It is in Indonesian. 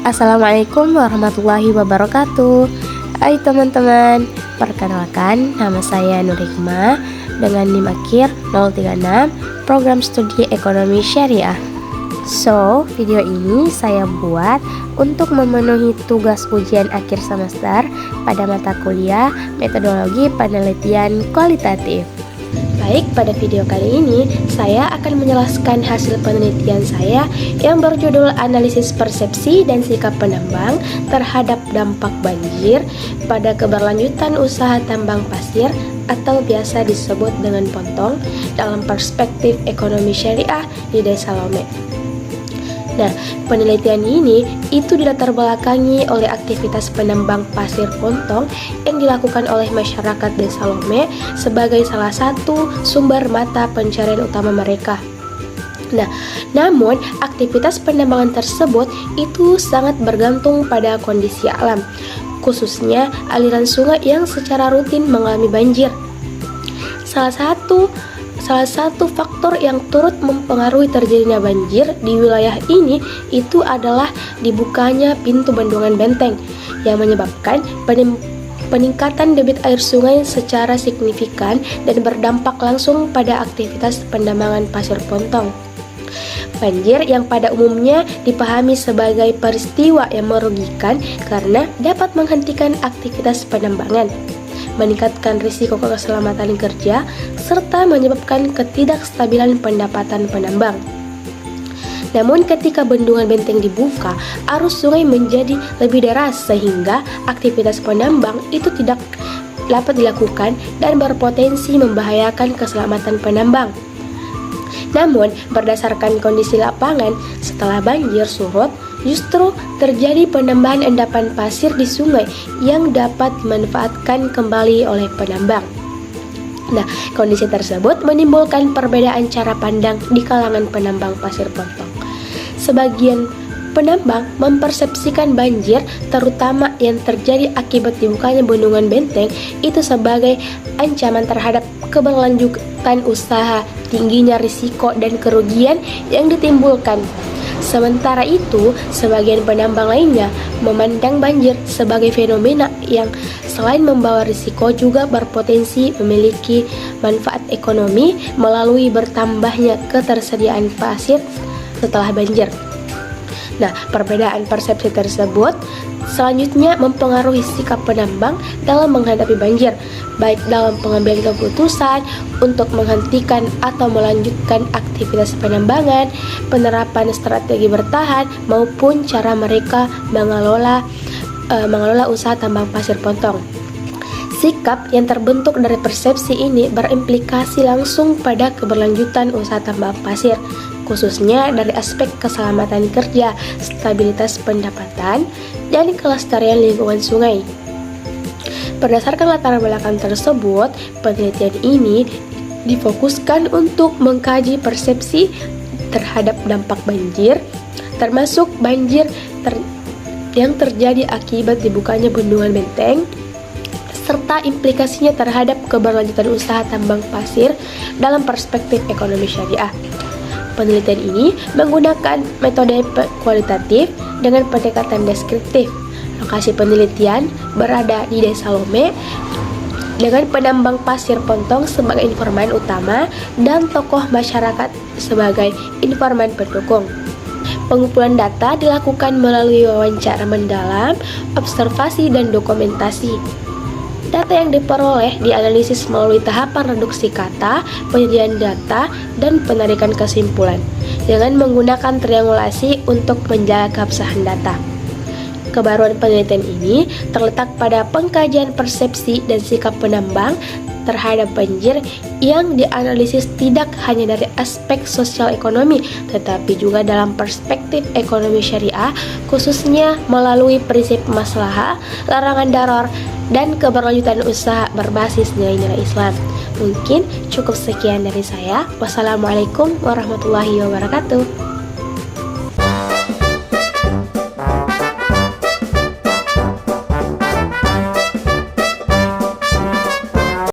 Assalamualaikum warahmatullahi wabarakatuh. Hai teman-teman, perkenalkan nama saya Nur Hikmah dengan NIM akhir 036 Program Studi Ekonomi Syariah. So, video ini saya buat untuk memenuhi tugas ujian akhir semester pada mata kuliah Metodologi Penelitian Kualitatif. Baik, pada video kali ini saya akan menjelaskan hasil penelitian saya yang berjudul Analisis Persepsi dan Sikap Penambang terhadap Dampak Banjir pada Keberlanjutan Usaha Tambang Pasir atau biasa disebut dengan Pontong dalam perspektif ekonomi syariah di Desa Lome. Nah, penelitian ini itu dilatar belakangi oleh aktivitas penambang pasir pontong yang dilakukan oleh masyarakat Desa Lome sebagai salah satu sumber mata pencarian utama mereka. Nah, namun aktivitas penambangan tersebut itu sangat bergantung pada kondisi alam, khususnya aliran sungai yang secara rutin mengalami banjir. Salah satu faktor yang turut mempengaruhi terjadinya banjir di wilayah ini itu adalah dibukanya pintu bendungan Benteng yang menyebabkan peningkatan debit air sungai secara signifikan dan berdampak langsung pada aktivitas penambangan pasir pontong. Banjir yang pada umumnya dipahami sebagai peristiwa yang merugikan karena dapat menghentikan aktivitas penambangan, meningkatkan risiko keselamatan kerja, serta menyebabkan ketidakstabilan pendapatan penambang. Namun ketika bendungan Benteng dibuka, arus sungai menjadi lebih deras sehingga aktivitas penambang itu tidak dapat dilakukan dan berpotensi membahayakan keselamatan penambang. Namun, berdasarkan kondisi lapangan, setelah banjir surut, justru terjadi penambahan endapan pasir di sungai yang dapat dimanfaatkan kembali oleh penambang. Nah, kondisi tersebut menimbulkan perbedaan cara pandang di kalangan penambang pasir pontong. Sebagian penambang mempersepsikan banjir, terutama yang terjadi akibat dibukanya bendungan Benteng, itu sebagai ancaman terhadap keberlanjutan usaha, tingginya risiko dan kerugian yang ditimbulkan. Sementara itu, sebagian penambang lainnya memandang banjir sebagai fenomena yang selain membawa risiko juga berpotensi memiliki manfaat ekonomi melalui bertambahnya ketersediaan pasir setelah banjir. Nah, perbedaan persepsi tersebut selanjutnya mempengaruhi sikap penambang dalam menghadapi banjir, baik dalam pengambilan keputusan untuk menghentikan atau melanjutkan aktivitas penambangan, penerapan strategi bertahan, maupun cara mereka mengelola usaha tambang pasir pontong. Sikap yang terbentuk dari persepsi ini berimplikasi langsung pada keberlanjutan usaha tambang pasir, khususnya dari aspek keselamatan kerja, stabilitas pendapatan, dan kelestarian lingkungan sungai. Berdasarkan latar belakang tersebut, penelitian ini difokuskan untuk mengkaji persepsi terhadap dampak banjir, termasuk banjir yang terjadi akibat dibukanya bendungan Benteng, serta implikasinya terhadap keberlanjutan usaha tambang pasir dalam perspektif ekonomi syariah. Penelitian ini menggunakan metode kualitatif dengan pendekatan deskriptif. Lokasi penelitian berada di Desa Lome dengan penambang pasir pontong sebagai informan utama dan tokoh masyarakat sebagai informan pendukung. Pengumpulan data dilakukan melalui wawancara mendalam, observasi, dan dokumentasi. Data yang diperoleh dianalisis melalui tahapan reduksi kata, penyediaan data, dan penarikan kesimpulan dengan menggunakan triangulasi untuk menjaga keabsahan data. Kebaruan penelitian ini terletak pada pengkajian persepsi dan sikap penambang terhadap banjir yang dianalisis tidak hanya dari aspek sosial ekonomi, tetapi juga dalam perspektif ekonomi syariah, khususnya melalui prinsip maslahah, larangan darar, dan keberlanjutan usaha berbasis nilai-nilai Islam. Mungkin cukup sekian dari saya. Wassalamualaikum warahmatullahi wabarakatuh.